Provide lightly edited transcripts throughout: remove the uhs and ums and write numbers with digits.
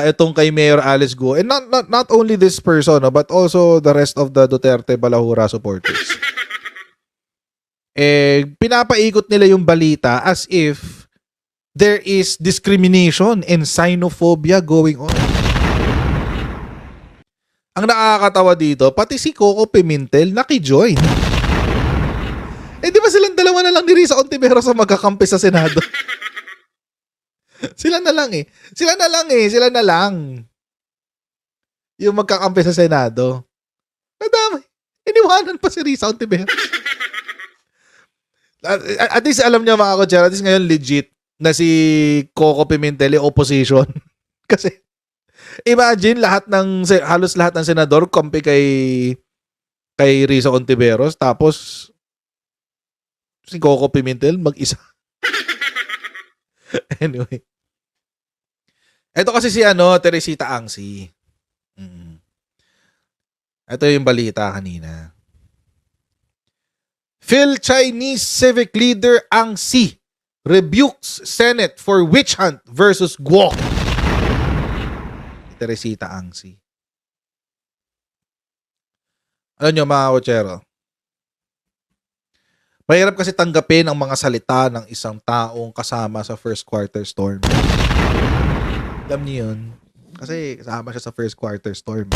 itong kay Mayor Alice Go, and not only this person, no, but also the rest of the Duterte Balahura supporters. Pinapaikot nila yung balita as if there is discrimination and xenophobia going on. Ang nakakatawa dito, pati si Coco Pimentel nakijoin. Di ba silang dalawa na lang ni Risa Ontiveros sa magkakampi sa Senado? Sila na lang. Yung magkakampi sa Senado. Nadami. Iniwanan pa si Risa Ontiveros. At least alam niyo mga kotsero, at least ngayon legit na si Coco Pimentel opposition. Kasi imagine halos lahat ng senador kampi kay Risa Ontiveros, tapos si Coco Pimentel mag-isa. Anyway. Ito kasi si Teresita Angsi. Ito yung balita kanina. Phil-Chinese civic leader Ang Si rebukes Senate for witch hunt versus Guo. Teresita Ang Si. Alam nyo mga kotsero, mahirap kasi tanggapin ang mga salita ng isang taong kasama sa first quarter storm. Alam niyo yun? Kasi kasama siya sa first quarter storm.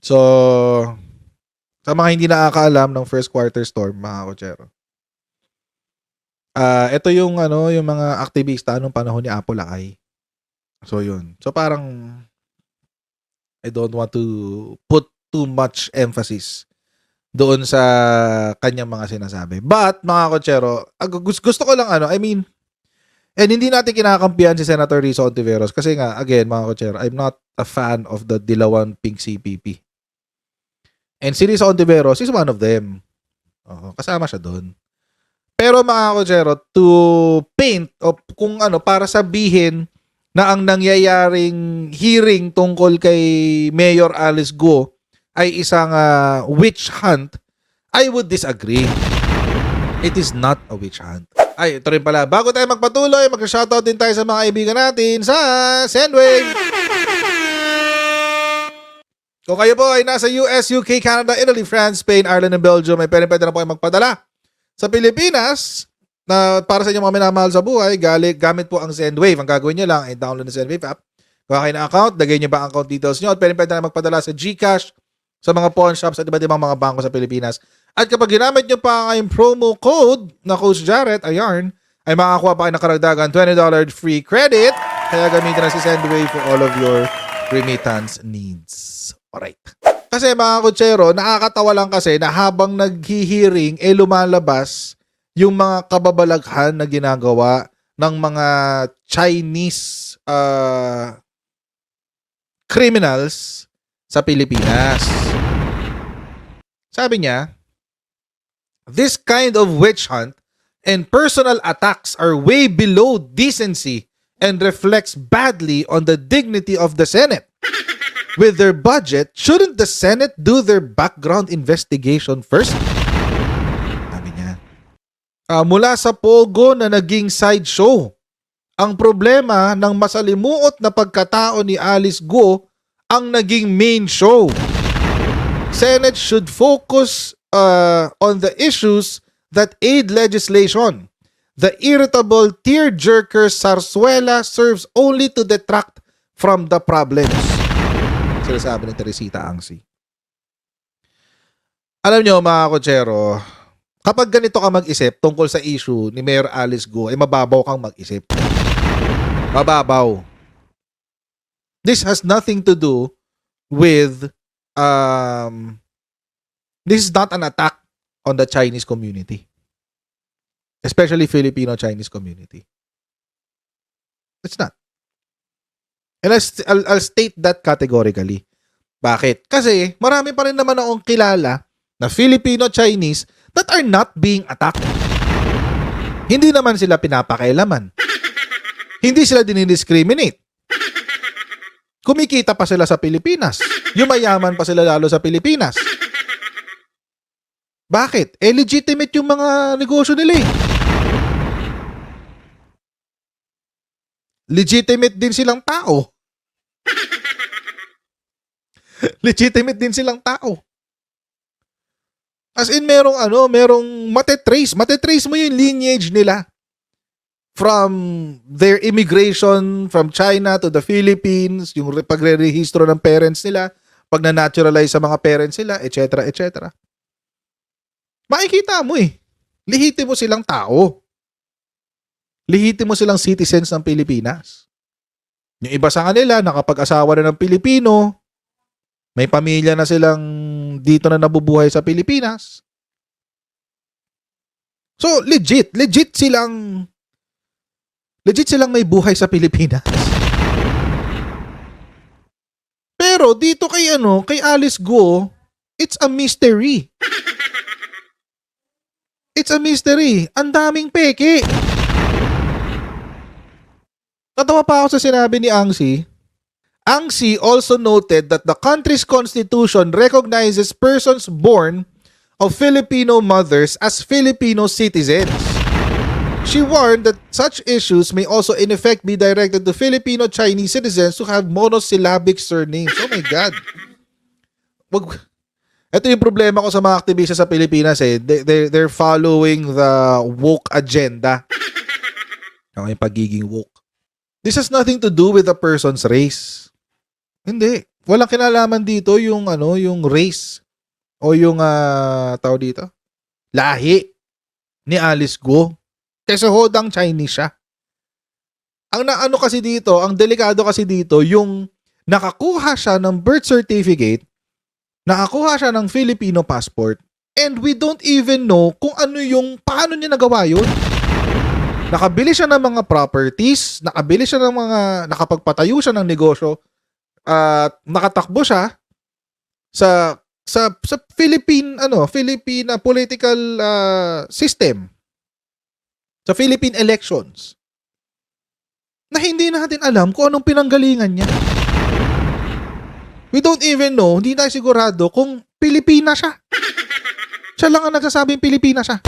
So, sa mga hindi nakakaalam ng first quarter storm, mga kotsero, ito yung mga aktivista nung panahon ni Apo Lakay. So yun. So parang I don't want to put too much emphasis doon sa kanyang mga sinasabi. But mga kotsero, gusto ko lang and hindi natin kinakampihan si Senator Risa Ontiveros kasi nga, again mga kotsero, I'm not a fan of the Dilawan Pink CPP. And si Risa Ontiveros is one of them. Kasama siya doon. Pero mga kotsero, to paint o kung para sabihin na ang nangyayaring hearing tungkol kay Mayor Alice Go ay isang witch hunt, I would disagree. It is not a witch hunt. Ay, ito rin pala. Bago tayo magpatuloy, mag-shoutout din tayo sa mga kaibigan natin sa Sendwave. Kung kayo po ay nasa US, UK, Canada, Italy, France, Spain, Ireland, and Belgium, ay pwede na po kayo magpadala sa Pilipinas na para sa inyong mga minamahal sa buhay, gamit po ang Sendwave. Ang gagawin nyo lang ay download ng Sendwave app. Kung kayo na account, lagay nyo ba ang account details nyo at pwede na magpadala sa GCash, sa mga pawn shops at iba't ibang mga bangko sa Pilipinas. At kapag ginamit nyo pa ang promo code na Coach Jarrett, ayan, ay makakakuha pa kayo ng karagdagan $20 free credit. Kaya gamitin na si Sendwave for all of your remittance needs. Alright. Kasi mga kotsero, nakakatawa lang kasi na habang naghihiring, lumalabas yung mga kababalaghan na ginagawa ng mga Chinese criminals sa Pilipinas. Sabi niya, this kind of witch hunt and personal attacks are way below decency and reflects badly on the dignity of the Senate. With their budget, shouldn't the Senate do their background investigation first? Sabi niya. Mula sa Pogo na naging sideshow, ang problema ng masalimuot na pagkatao ni Alice Go ang naging main show. Senate should focus on the issues that aid legislation. The irritable tearjerker Sarsuela serves only to detract from the problems. Sinasabi ni Teresita Angsi. Alam nyo mga kotsero, kapag ganito ka mag-isip tungkol sa issue ni Mayor Alice Go, ay mababaw kang mag-isip. Mababaw. This has nothing to do with this is not an attack on the Chinese community. Especially Filipino-Chinese community. It's not. And I'll state that categorically. Bakit? Kasi marami pa rin naman akong kilala na Filipino-Chinese that are not being attacked. Hindi naman sila pinapakailaman. Hindi sila dinidiscriminate. Kumikita pa sila sa Pilipinas. Yumayaman pa sila lalo sa Pilipinas. Bakit? Legitimate yung mga negosyo nila eh. legitimate din silang tao. Legitimate din silang tao. As in, merong matetrace mo yung lineage nila. From their immigration from China to the Philippines, yung pagre-rehistro ng parents nila, pag na-naturalize sa mga parents nila, etc., etc. Makikita mo lihitimo silang tao. Lihitimo silang citizens ng Pilipinas. Yung iba sa kanila, nakapag-asawa na ng Pilipino, may pamilya na silang dito na nabubuhay sa Pilipinas. So, legit silang may buhay sa Pilipinas. Pero dito kay Alice Go, it's a mystery. It's a mystery. Ang daming peke. Natawa pa ako sa sinabi ni Angsi. Angsi also noted that the country's constitution recognizes persons born of Filipino mothers as Filipino citizens. She warned that such issues may also in effect be directed to Filipino Chinese citizens who have monosyllabic surnames. Oh my God. Ito yung problema ko sa mga aktivista sa Pilipinas They're following the woke agenda. Yung pagiging woke. This has nothing to do with a person's race. Hindi. Walang kinalaman dito yung race o yung tao dito. Lahi ni Alice Go. Kasi hodang Chinese siya. Ang delikado kasi dito, yung nakakuha siya ng birth certificate, nakakuha siya ng Filipino passport, and we don't even know kung paano niya nagawa yun. Nakabili siya ng mga properties, nakapagpatayo siya ng negosyo, at nakatakbo siya sa Philippine political system. Sa Philippine elections. Na hindi natin alam kung anong pinanggalingan niya. We don't even know, hindi tayo sigurado kung Pilipina siya. Siya lang ang nagsasabing Pilipina siya.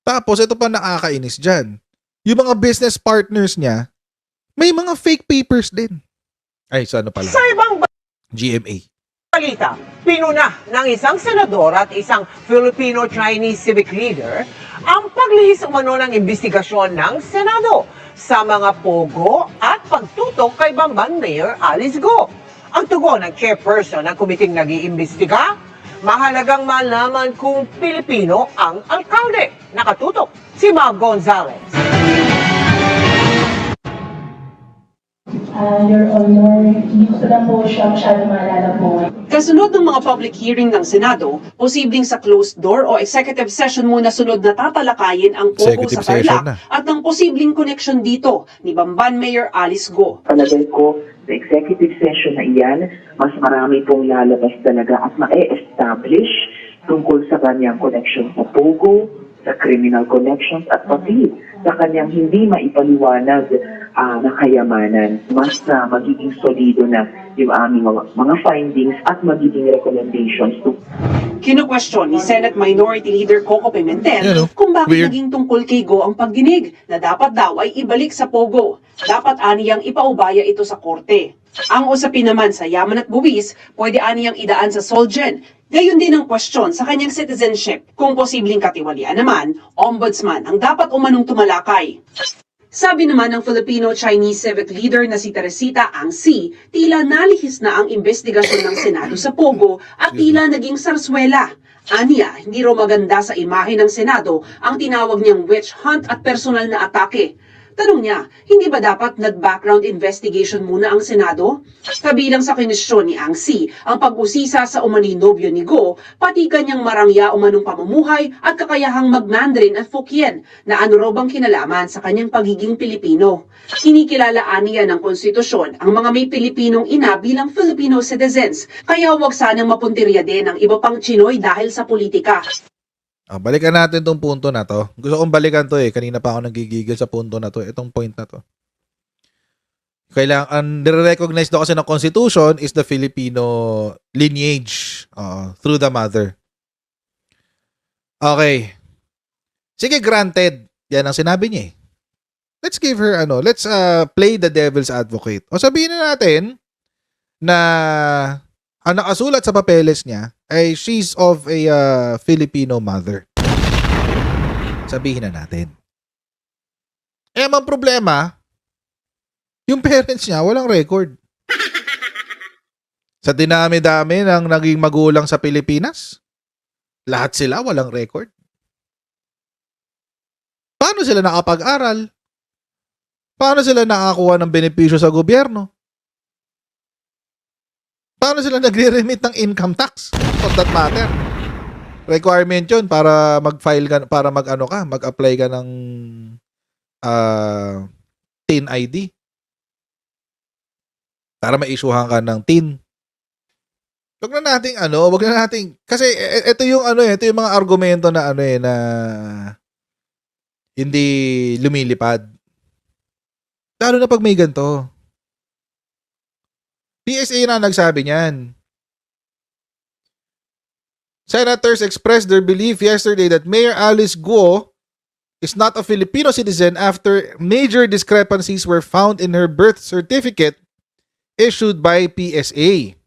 Tapos, ito pa nakakainis dyan. Yung mga business partners niya, may mga fake papers din. Ay, sa ano pala? Sa ibang GMA. balita, pinuna ng isang senador at isang Filipino-Chinese civic leader ang paglihis umano ng investigasyon ng Senado sa mga pogo at pagtutok kay Bamban Mayor Alice Go. Ang tugon ng chairperson ng komiting nag-iimbestiga, mahalagang malaman kung Pilipino ang alkalde. Nakatutok si Ma'am Gonzales. Your Honor, hindi ko lang po siya masyado maalala po. Kasunod ng mga public hearing ng Senado, posibleng sa closed door o executive session muna sunod na tatalakayin ang pogo sa Tarlac at ng posibleng connection dito ni Bamban Mayor Alice Go. Palagay ko, sa executive session na iyan, mas marami pong lalabas talaga at ma-establish tungkol sa kanyang connection sa pogo, sa criminal connections at pati sa kanyang hindi maipaliwanag na kayamanan. Mas magiging solido na yung aming mga findings at magiging recommendations to. Kino-question ni Senate Minority Leader Coco Pimentel kung bakit naging tungkol kay Go ang pagdinig na dapat daw ay ibalik sa pogo. Dapat aniyang ipaubaya ito sa korte. Ang usapin naman sa yaman at buwis, pwede aniyang idaan sa Solgen. Gayon din ang question sa kanyang citizenship kung posibleng katiwalian naman, ombudsman ang dapat umanong tumalakay. Sabi naman ng Filipino-Chinese civic leader na si Teresita Angsi, tila nalihis na ang investigasyon ng Senado sa Pogo at tila naging sarswela. Aniya, hindi raw maganda sa imahe ng Senado ang tinawag niyang witch hunt at personal na atake. Tanong niya, hindi ba dapat nag-background investigation muna ang Senado? Kabilang sa kinisyon ni Angsi, ang pag-usisa sa umano'y nobyo ni Go, pati kanyang marangya umanong pamumuhay at kakayahang mag-Mandarin at Fukien na ano raw bang kinalaman sa kanyang pagiging Pilipino. Kinikilalaan niya ng konstitusyon ang mga may Pilipinong ina bilang Filipino citizens, kaya huwag sanang mapuntirya din ang iba pang Chinoy dahil sa politika. Balikan natin tong punto na to. Gusto kong balikan to Kanina pa ako nagigigil sa punto na to. Itong point na to. Kailangan, nire-recognize daw kasi ng Constitution is the Filipino lineage through the mother. Okay. Sige, granted. Yan ang sinabi niya let's give her let's play the devil's advocate. O sabihin na natin na ang nakasulat sa papeles niya ay she's of a Filipino mother. Sabihin na natin. Ang problema, yung parents niya walang record. Sa dinami-dami ng naging magulang sa Pilipinas, lahat sila walang record. Paano sila nakapag-aral? Paano sila nakakuha ng benepisyo sa gobyerno? Paano sila nagre-remit ng income tax? For that matter. Requirement yun para mag-file ka, para mag-apply ka ng TIN ID. Para ma-issuehan ka ng TIN. Wag na nating kasi ito yung ito yung mga argumento na na hindi lumilipad. Lalo na pag may ganito. PSA na nagsabi niyan. Senators expressed their belief yesterday that Mayor Alice Guo is not a Filipino citizen after major discrepancies were found in her birth certificate issued by PSA.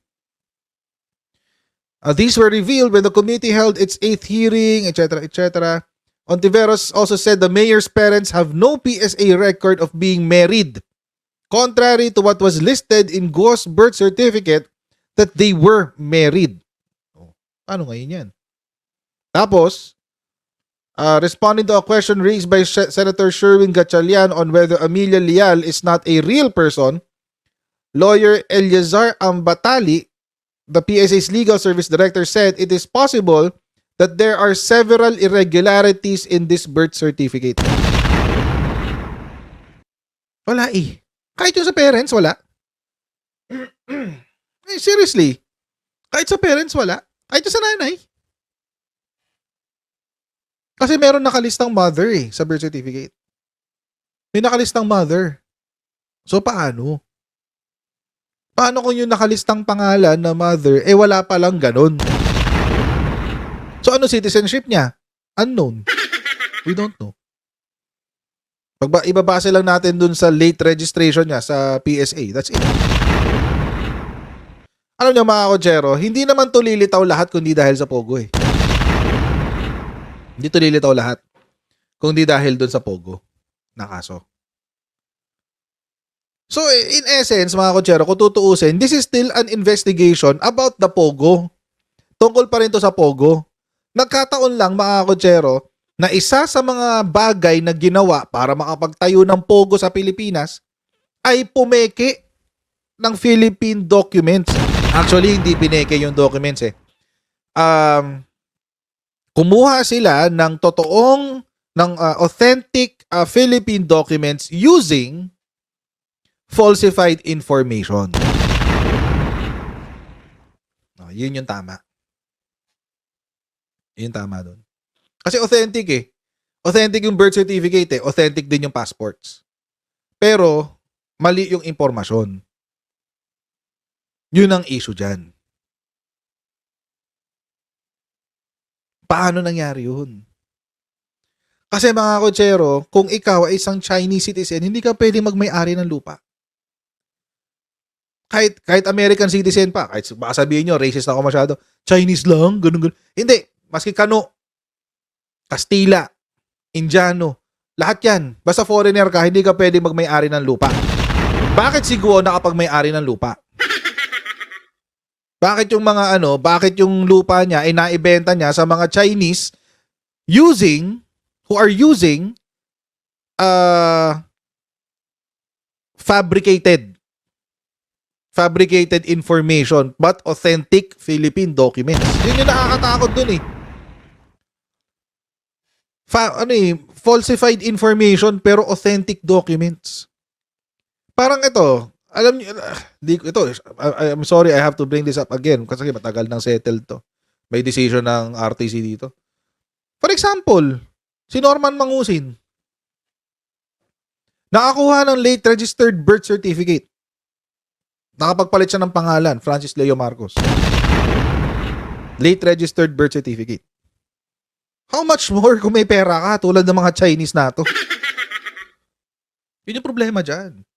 These were revealed when the committee held its 8th hearing, etc., etc. Ontiveros also said the mayor's parents have no PSA record of being married, contrary to what was listed in Guo's birth certificate that they were married. Paano ngayon yan? Tapos, responding to a question raised by Senator Sherwin Gatchalian on whether Amelia Leal is not a real person, lawyer Eleazar Ambatali, the PSA's legal service director, said it is possible that there are several irregularities in this birth certificate. Wala eh. Kahit yung sa parents, wala. Seriously. Kahit sa parents, wala. Kahit yung sa nanay. Kasi meron nakalistang mother sa birth certificate. May nakalistang mother. So, paano? Paano kung yung nakalistang pangalan na mother, wala palang ganun? So, ano citizenship niya? Unknown. We don't know. Ibabase lang natin dun sa late registration niya sa PSA. That's it. Alam niyo mga kotsero, hindi naman to lilitaw lahat kundi dahil sa Pogo eh. Hindi to lilitaw lahat kundi dahil dun sa Pogo na kaso. So, in essence, mga kotsero, kung tutuusin, this is still an investigation about the Pogo. Tungkol pa rin to sa Pogo. Nagkataon lang, mga kotsero, na isa sa mga bagay na ginawa para makapagtayo ng Pogo sa Pilipinas ay pumeke ng Philippine documents. Actually, hindi pineke yung documents eh. Kumuha sila ng authentic Philippine documents using falsified information. Yun yung tama. Yun tama dun. Kasi authentic eh. Authentic yung birth certificate eh. Authentic din yung passports. Pero, mali yung impormasyon. Yun ang issue dyan. Paano nangyari yun? Kasi mga kotsero, kung ikaw ay isang Chinese citizen, hindi ka pwede magmay-ari ng lupa. Kahit American citizen pa, kahit baka sabihin nyo, racist ako masyado, Chinese lang, ganun. Hindi, maski Kano, Kastila, Indiano, lahat yan. Basta foreigner ka, hindi ka pwede magmay-ari ng lupa. Bakit si Guo nakapag-may-ari ng lupa? Bakit yung lupa niya ay naibenta niya sa mga Chinese who are using fabricated information but authentic Philippine documents. Yun yung nakakatakot dun eh. Falsified information pero authentic documents. Parang ito, alam niyo, I'm sorry, I have to bring this up again kasi matagal nang settled to. May decision ng RTC dito. For example, si Norman Mangusin, nakakuha ng late registered birth certificate. Nakapagpalit siya ng pangalan, Francis Leo Marcos. Late registered birth certificate. How much more kung may pera ka tulad ng mga Chinese na to? Yun yung problema dyan.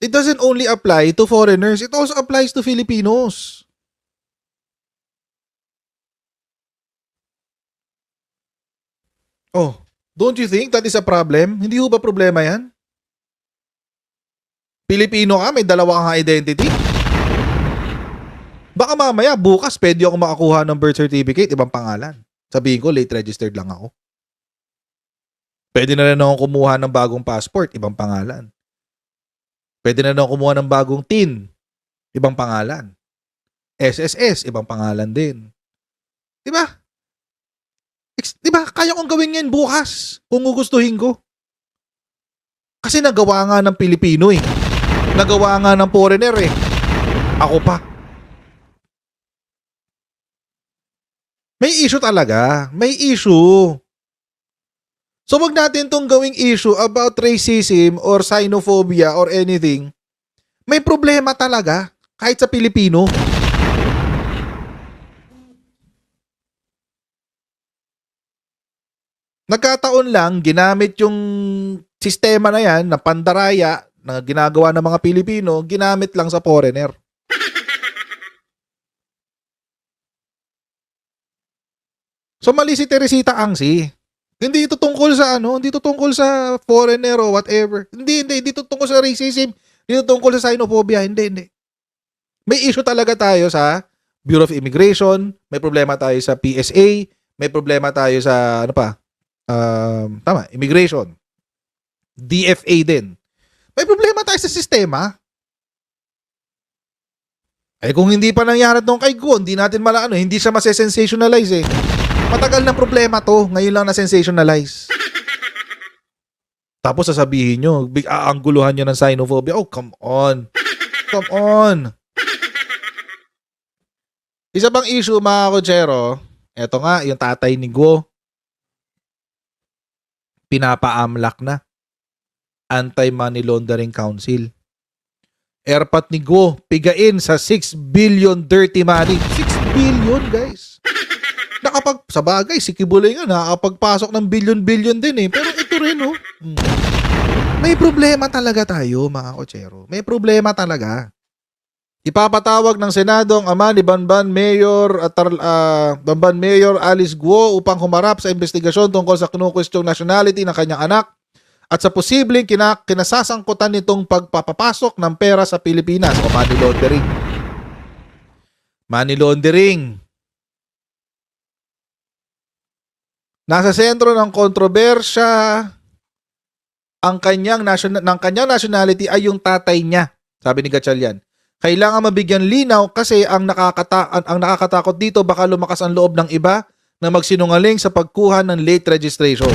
It doesn't only apply to foreigners, it also applies to Filipinos. Oh, don't you think that is a problem? Hindi ho ba problema yan? Pilipino ka, may dalawa kang identity? Baka mamaya, bukas, pwede ako makakuha ng birth certificate, ibang pangalan. Sabihin ko, late registered lang ako. Pwede na rin ako kumuha ng bagong passport, ibang pangalan. Pwede na rin ako kumuha ng bagong TIN, ibang pangalan. SSS, ibang pangalan din. Diba? Diba? Kaya kong gawin yan bukas kung gugustuhin ko. Kasi nagawa nga ng Pilipino eh. Nagawa nga ng foreigner eh. Ako pa. May issue talaga. May issue. So wag natin tong gawing issue about racism or xenophobia or anything. May problema talaga kahit sa Pilipino. Nagkataon lang, ginamit yung sistema na yan na pandaraya na ginagawa ng mga Pilipino, ginamit lang sa foreigner. So mali si Teresita Angsi. Hindi ito tungkol sa hindi ito tungkol sa foreigner o whatever. Hindi ito tungkol sa racism, hindi ito tungkol sa xenophobia, hindi. May issue talaga tayo sa Bureau of Immigration, may problema tayo sa PSA, may problema tayo sa immigration. DFA din. May problema tayo sa sistema. Eh kung hindi pa nangyari nung kay Guo, hindi natin hindi siya masesensationalize eh. Matagal ng problema to, ngayon lang na-sensationalize. Tapos sasabihin nyo, aanggulohan nyo ng xenophobia. Oh, come on. Come on. Isa pang issue mga kotsero, eto nga, yung tatay ni Guo, pinapa-amlak na. Anti-Money Laundering Council. Airpat ni Guo, pigain sa 6 billion dirty money. 6 billion, guys. Sa bagay, si Kibuloy nga nakakapagpasok ng billion-billion din eh. Pero ito rin, oh. May problema talaga tayo, mga kotsero. May problema talaga. Ipapatawag ng Senado ang ama ni Banban Mayor Alice Guo upang humarap sa investigasyon tungkol sa kinukwestiyong nationality ng kanyang anak at sa posibleng kinasasangkutan nitong pagpapapasok ng pera sa Pilipinas o money laundering. Money laundering. Nasa sentro ng kontrobersya ng kanyang nationality ay yung tatay niya, sabi ni Gatchalian. Kailangan mabigyan linaw kasi ang nakakatakot dito baka lumakas ang loob ng iba na magsinungaling sa pagkuha ng late registration.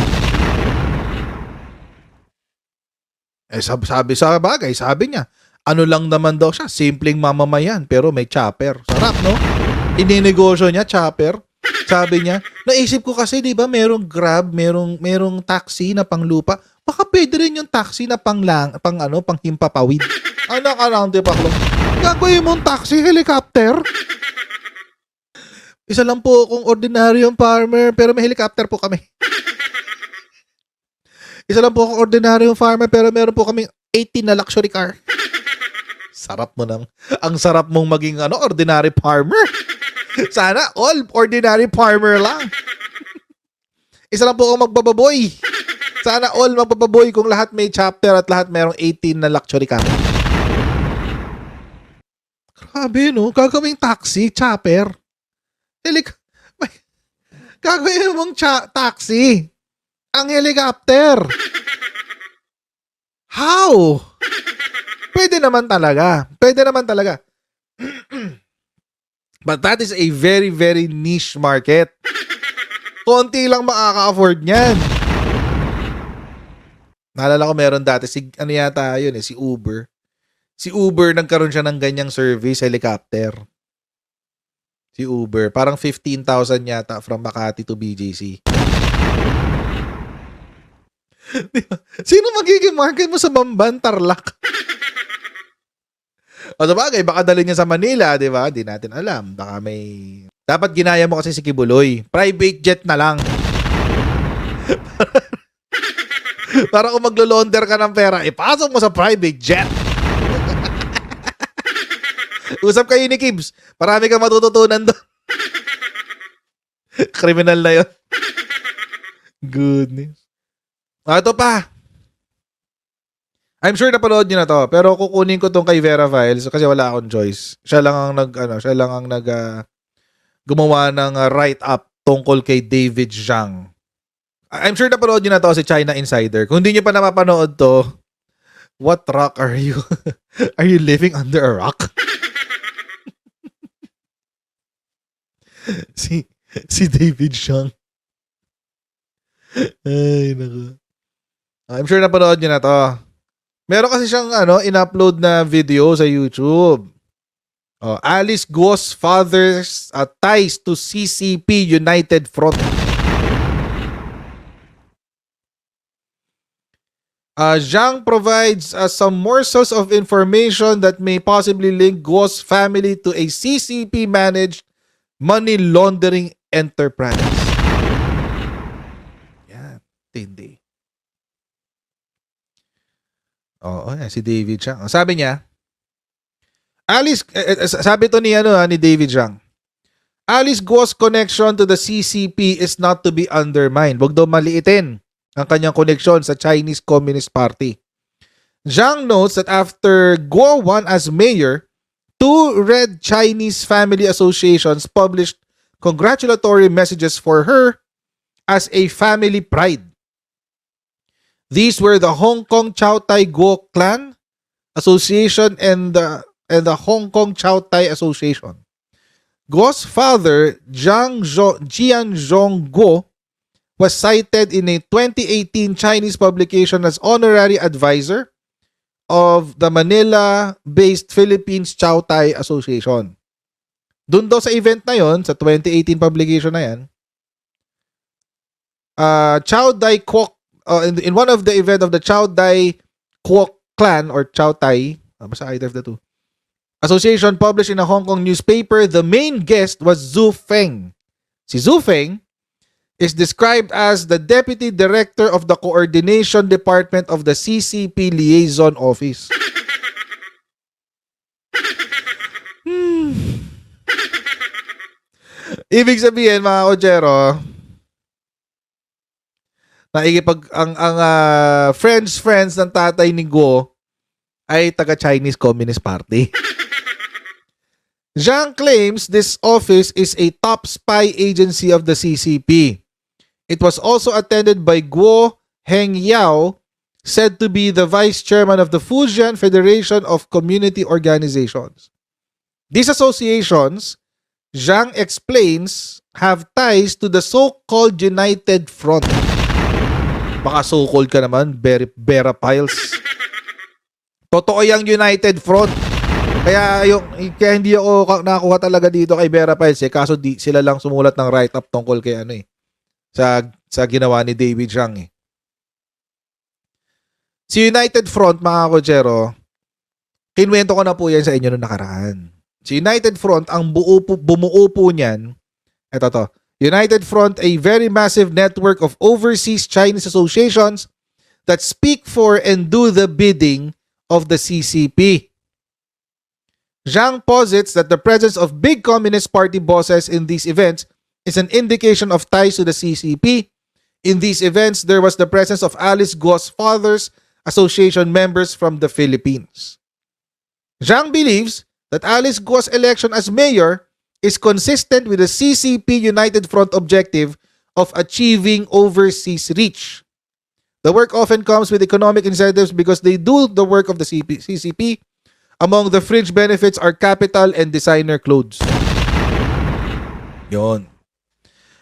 Eh sabi niya, ano lang naman daw siya, simpleng mamamayan pero may chopper. Sarap, no? Ininegosyo niya, chopper. Sabi niya, naisip ko kasi 'di ba, merong Grab, merong taxi na panglupa. Baka pwede rin yung taxi na panghimpapawid. Anak around the paklo. Gagawin mong taxi, helicopter. Isa lang po akong ordinaryong farmer pero may helicopter po kami. Isa lang po akong ordinaryong farmer pero meron po kaming 18 na luxury car. Sarap mo nang. Ang sarap mong maging ordinary farmer. Sana all ordinary farmer lang. Isa lang po akong magbababoy. Sana all magbababoy kung lahat may chapter at lahat merong 18 na luxury car. Grabe, no? Gagawing taxi, chopper. Gagawin mong taxi. Ang helicopter. How? Pwede naman talaga. But that is a very, very niche market. Konti lang makaka-afford niyan. Naalala ko meron dati, si Uber. Si Uber, nagkaroon siya ng ganyang service, helicopter. Si Uber, parang 15,000 yata from Makati to BGC. Sino magiging market mo sa Bamban, Tarlac? O sabagay, baka dalhin niya sa Manila, di ba? Di natin alam. Baka may... Dapat ginaya mo kasi si Kibuloy. Private jet na lang. Para kung maglo-launder ka ng pera, ipasok mo sa private jet. Usap kayo ni Kibs. Marami kang matututunan doon. Criminal na yun. Goodness. Ito pa. I'm sure napanood niyo na to, pero kukunin ko tong kay Vera Files kasi wala akong choice. Siya lang ang gumawa ng write-up tungkol kay David Zhang. I'm sure napanood niyo na to si China Insider. Kung hindi niyo pa napapanood to, what rock are you? Are you living under a rock? si David Zhang. Ay, naku. I'm sure napanood niyo na to. Meron kasi siyang in-upload na video sa YouTube. Alice Guo's father's ties to CCP United Front. Zhang provides some morsels of information that may possibly link Guo's family to a CCP-managed money laundering enterprise. Yan, tindi. Oo, si David Zhang. Sabi niya, sabi to ni David Zhang, Alice Guo's connection to the CCP is not to be undermined. Huwag daw maliitin ang kanyang koneksyon sa Chinese Communist Party. Zhang notes that after Guo won as mayor, 2 Red Chinese family associations published congratulatory messages for her as a family pride. These were the Hong Kong Chow Tai Guo Clan Association and the Hong Kong Chow Tai Association. Guo's father, Jianzhong Guo, was cited in a 2018 Chinese publication as honorary advisor of the Manila-based Philippines Chow Tai Association. Doon daw sa event na yon, sa 2018 publication na yan, Chow Tai Kwok, in one of the event of the Chow Tai Kwok clan or Chow Tai, basta either of the two, association published in a Hong Kong newspaper, the main guest was Zhu Feng. Si Zhu Feng is described as the Deputy Director of the Coordination Department of the CCP Liaison Office. Ibig sabihin, mga kotsero, ang friends ng tatay ni Guo ay taga-Chinese Communist Party. Zhang claims this office is a top spy agency of the CCP. It was also attended by Guo Hengyao, said to be the vice chairman of the Fujian Federation of Community Organizations. These associations, Zhang explains, have ties to the so-called United Front. Baka so-called ka naman, Vera Piles. Totoo yung United Front. Kaya hindi ako nakakuha talaga dito kay Vera Piles kaso sila lang sumulat ng write-up tungkol kay sa ginawa ni David Zhang Si United Front, mga kotsero, kinwento ko na po yan sa inyo noong nakaraan. Si United Front, ang bumuo po niyan, eto to, United Front, a very massive network of overseas Chinese associations that speak for and do the bidding of the CCP. Zhang posits that the presence of big Communist Party bosses in these events is an indication of ties to the CCP. In these events, there was the presence of Alice Guo's father's association members from the Philippines. Zhang believes that Alice Guo's election as mayor is consistent with the CCP United Front objective of achieving overseas reach. The work often comes with economic incentives because they do the work of the CCP. Among the fringe benefits are capital and designer clothes. Yon.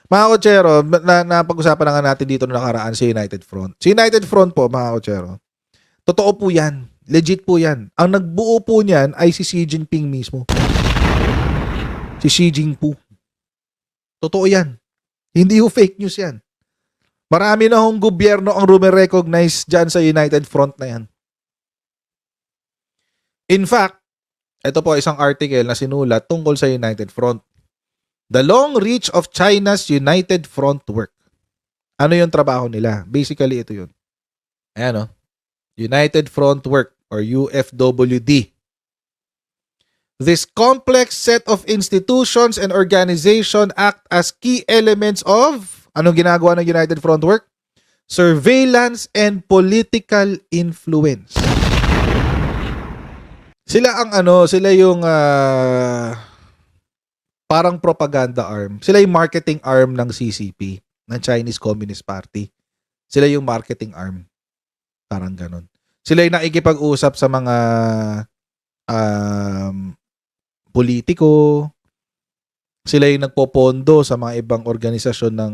Mga kotsero, napag-usapan na nga natin dito na nakaraan sa United Front. Si United Front po, mga kotsero, totoo po yan. Legit po yan. Ang nagbuo po niyan ay si Xi Jinping mismo. Si Xi Jinping. Totoo yan. Hindi ho fake news yan. Marami na hong gobyerno ang rume-recognize dyan sa United Front na yan. In fact, ito po isang article na sinulat tungkol sa United Front. The long reach of China's United Front work. Ano yung trabaho nila? Basically, ito yun. Ayan, United Front Work or UFWD. This complex set of institutions and organization act as key elements of anong ginagawa ng United Front Work? Surveillance and political influence. Sila yung parang propaganda arm. Sila yung marketing arm ng CCP, ng Chinese Communist Party. Sila yung marketing arm. Parang ganun. Sila yung nakikipag-usap sa mga politiko. Sila yung nagpopondo sa mga ibang organisasyon ng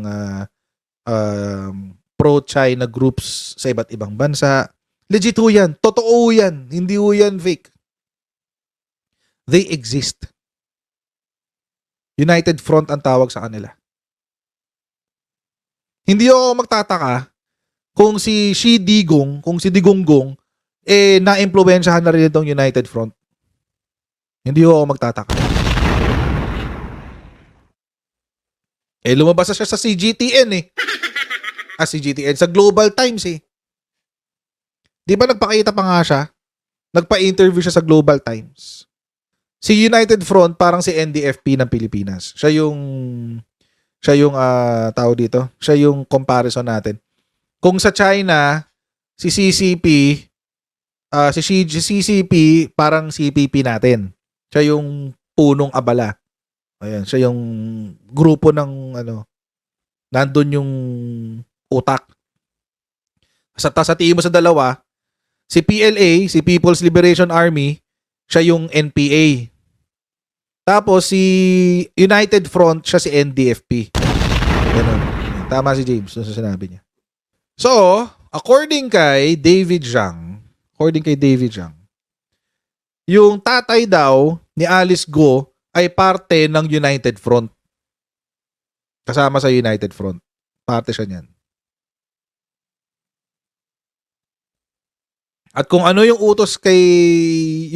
pro-China groups sa iba't ibang bansa. Legit ho yan. Totoo yan. Hindi ho yan fake. They exist. United Front ang tawag sa kanila. Hindi ako magtataka kung si Digonggong, na-impluwensyahan na rin itong United Front. Hindi ako magtataka. Lumabas na siya sa CGTN CGTN, sa Global Times Di ba nagpakita pa nga siya? Nagpa-interview siya sa Global Times. Si United Front parang si NDFP ng Pilipinas. Siya yung tao dito. Siya yung comparison natin. Kung sa China, si CCP, si CCP parang CPP natin. Siya yung punong abala. Ayan, siya yung grupo ng nandun yung utak. Sa tingin mo sa dalawa, si PLA, si People's Liberation Army, siya yung NPA. Tapos si United Front, siya si NDFP. Ganun. Tama si James sa sinabi niya. So, according kay David Zhang, yung tatay daw ni Alice Go ay parte ng United Front. Kasama sa United Front. Parte siya niyan. At kung ano yung utos ni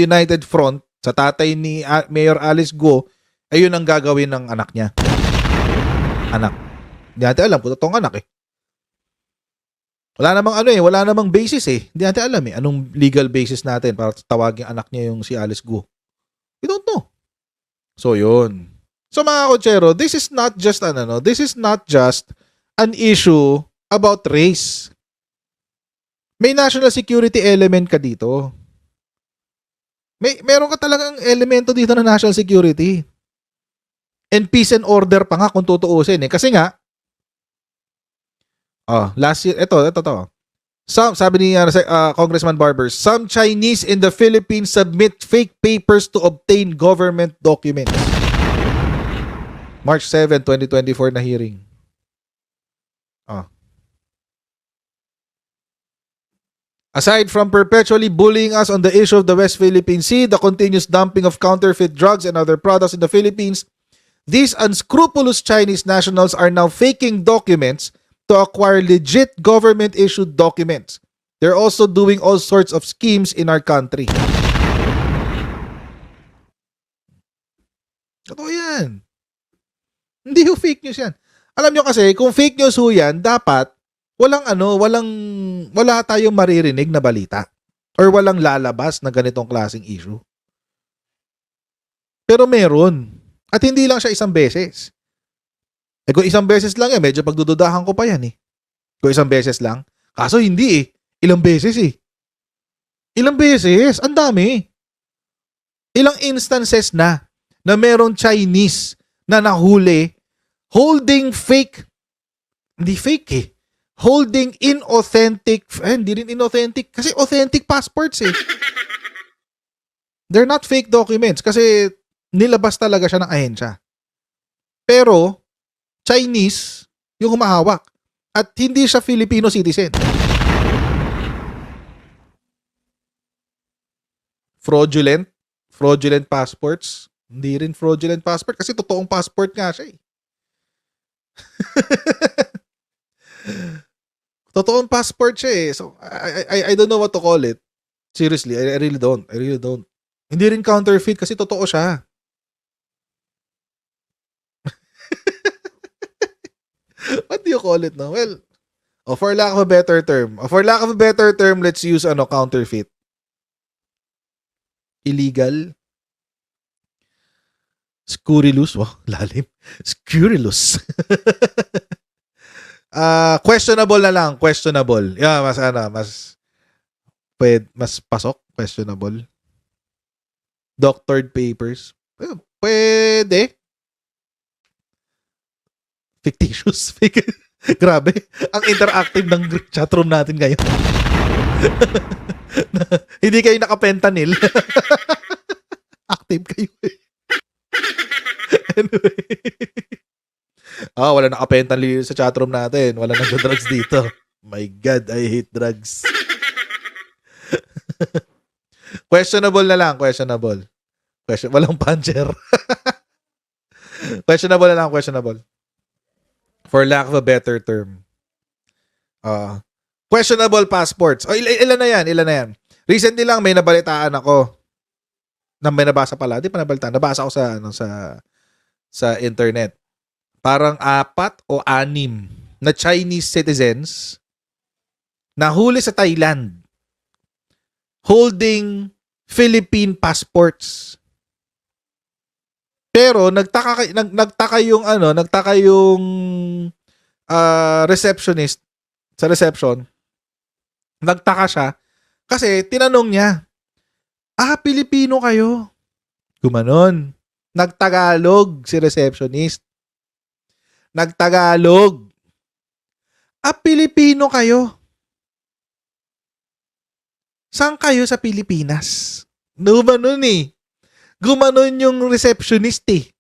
United Front sa tatay ni Mayor Alice Go, ay yun ang gagawin ng anak niya. Anak. Hindi natin alam kung totoong anak Wala namang basis Hindi natin alam anong legal basis natin para tawagin anak niya yung si Alice Go. We don't know. So yun. So mga kotsero, this is not just an issue about race. May national security element ka dito. Meron ka talagang elemento dito na national security. And peace and order pa nga kung tutuusin Kasi nga, last year, ito. Sabi ni Congressman Barber, some Chinese in the Philippines submit fake papers to obtain government documents. March 7, 2024 na hearing. Aside from perpetually bullying us on the issue of the West Philippine Sea, the continuous dumping of counterfeit drugs and other products in the Philippines, these unscrupulous Chinese nationals are now faking documents to acquire legit government-issued documents. They're also doing all sorts of schemes in our country. Totoo yan. Hindi yung fake news yan. Alam nyo kasi, kung fake news yan, dapat wala tayong maririnig na balita or walang lalabas na ganitong klaseng issue. Pero meron. At hindi lang siya isang beses. Kung isang beses lang medyo pagdududahan ko pa yan Kung isang beses lang. Kaso hindi Ilang beses Ilang beses? Ang dami. Ilang instances na merong Chinese na nahuli holding fake, hindi fake holding inauthentic, hindi rin inauthentic, kasi authentic passports They're not fake documents kasi nilabas talaga siya ng ahensya. Pero, Chinese yung humahawak at hindi siya Filipino citizen. Fraudulent passports. Hindi rin fraudulent passport kasi totoong passport nga siya Totoong passport siya So, I don't know what to call it. Seriously, I really don't. Hindi rin counterfeit kasi totoo siya. What do you call it now? Well, O for lack of a better term. Let's use counterfeit. Illegal. Scurrilous. Wow, lalim. Scurrilous. Questionable na lang. Questionable. Yeah, mas pasok. Questionable. Doctored papers. Pwede. Fictitious. Grabe. Ang interactive ng chatroom natin ngayon. Hindi kayo naka-fentanyl. Active kayo eh. Anyway. Wala naka-fentanyl sa chatroom natin. Wala nag-drugs dito. My God, I hate drugs. Questionable na lang. Walang puncher. Questionable na lang. For lack of a better term. Questionable passports. Ilan na yan? Recently lang may nabalitaan ako. May nabasa pala. Di pa nabalitaan. Nabasa ako sa internet. Parang 4 o 6 na Chinese citizens nahuli sa Thailand holding Philippine passports. Pero nagtaka yung receptionist sa reception. Nagtaka siya kasi tinanong niya, Pilipino kayo? Gumanon. Nagtagalog si receptionist. Nagtagalog. Pilipino kayo? Saan kayo sa Pilipinas? Gumanon eh. Gumanon yung receptionist eh.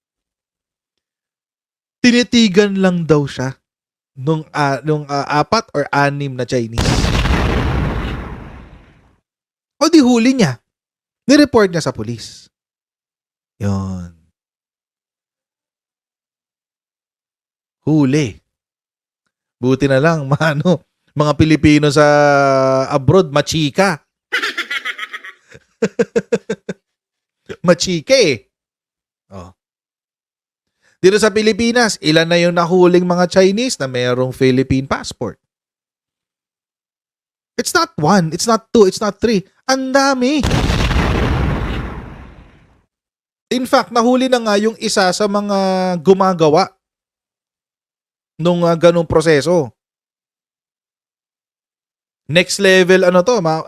Tinitigan lang daw siya nung 4 or 6 na Chinese. O di huli niya. Ni-report niya sa pulis. Yon. Huli. Buti na lang, mga Pilipino sa abroad, machika. Machika eh. Dito sa Pilipinas, ilan na yung nahuling mga Chinese na mayroong Philippine passport? It's not 1, it's not 2, it's not 3. Ang dami. In fact, nahuli na nga yung isa sa mga gumagawa nung ganung proseso. Next level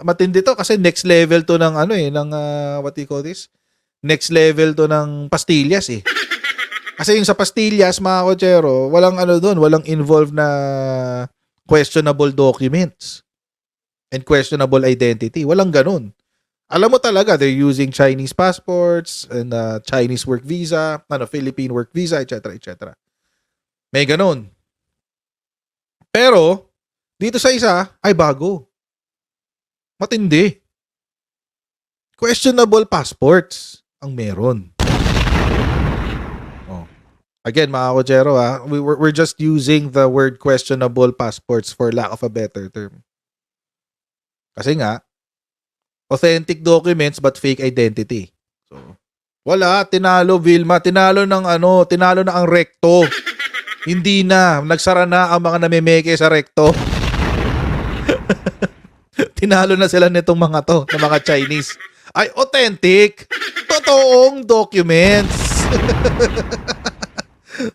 matindi to kasi next level to ng what do you call this? Next level to ng pastillas eh. Kasi yung sa pastillas, mga kotsero, walang walang involved na questionable documents and questionable identity. Walang ganun. Alam mo talaga, they're using Chinese passports and Chinese work visa, Philippine work visa, etc., etc. May ganun. Pero, dito sa isa, ay bago. Matindi. Questionable passports ang meron. Again, mga kotsero, we're just using the word questionable passports for lack of a better term. Kasi nga, authentic documents but fake identity. So, wala, tinalo Vilma, tinalo na ang recto. Hindi na, nagsara na ang mga namimeke sa recto. Tinalo na sila nitong mga to, ng mga Chinese. Ay, authentic. Totoong documents.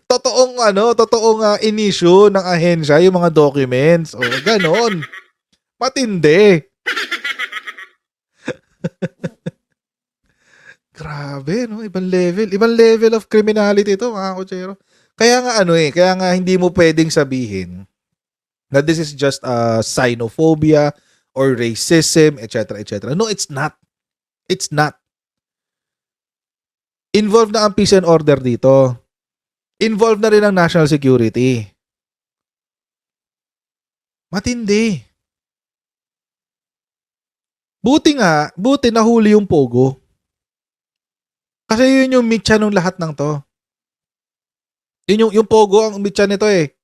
totoong in-issue ng ahensya yung mga documents. O, ganon. Matindi. Grabe, no? Ibang level of criminality ito, mga kotsero. Kaya nga hindi mo pwedeng sabihin na this is just xenophobia or racism, etc., etc. No, it's not. It's not. Involved na ang peace and order dito. Involved na rin ang national security. Matindi. Buti nahuli yung Pogo. Kasi yun yung mitya ng lahat ng to. Yun yung Pogo ang mitya nito eh.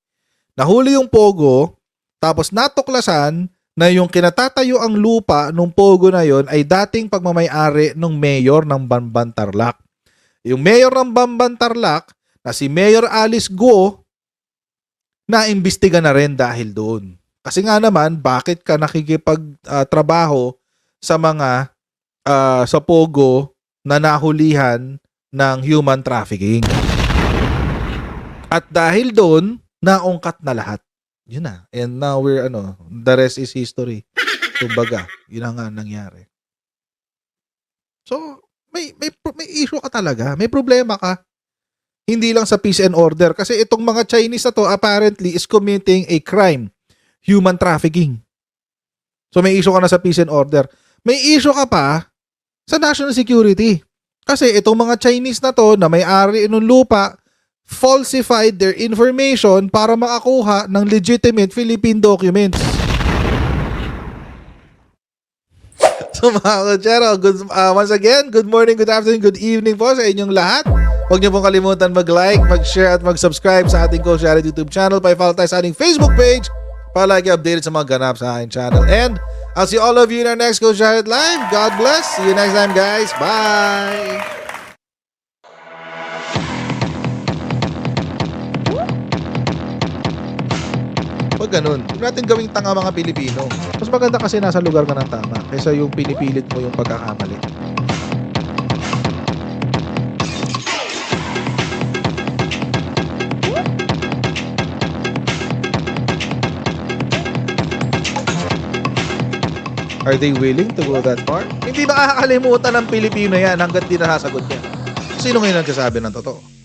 Nahuli yung Pogo, tapos natuklasan na yung kinatatayo ang lupa nung Pogo na yon ay dating pagmamay-ari ng mayor ng Bamban Tarlac. Yung mayor ng Bamban Tarlac, na si Mayor Alice Guo, naimbestiga na rin dahil doon. Kasi nga naman, bakit ka nakikipagtrabaho sa mga sa Pogo na nahulihan ng human trafficking? At dahil doon, naungkat na lahat. Yun na. And now the rest is history. Kumbaga, yun ang nga nangyari. So, may issue ka talaga. May problema ka. Hindi lang sa peace and order. Kasi itong mga Chinese na to apparently is committing a crime. Human trafficking. So, may issue ka na sa peace and order. May issue ka pa sa national security. Kasi itong mga Chinese na to na may-ari ng lupa falsified their information para makakuha ng legitimate Philippine documents. So mga Kutsero, once again, good morning, good afternoon, good evening po sa inyong lahat. Huwag niyo pong kalimutan mag-like, mag-share at mag-subscribe sa ating Coach Jared YouTube channel. Pa-follow tayo sa ating Facebook page para lagi updated sa mga ganap sa aking channel. And I'll see all of you in our next Coach Jared Live. God bless. See you next time, guys. Bye! Pag ganun, huwag natin gawing tanga mga Pilipino. Mas maganda kasi nasa lugar ka ng tama kaysa yung pinipilit mo yung pagkakamali. Are they willing to go that far? Hindi makakalimutan ng Pilipino yan hanggat di nasasagot niya. Sino ngayon nagsasabi ng totoo?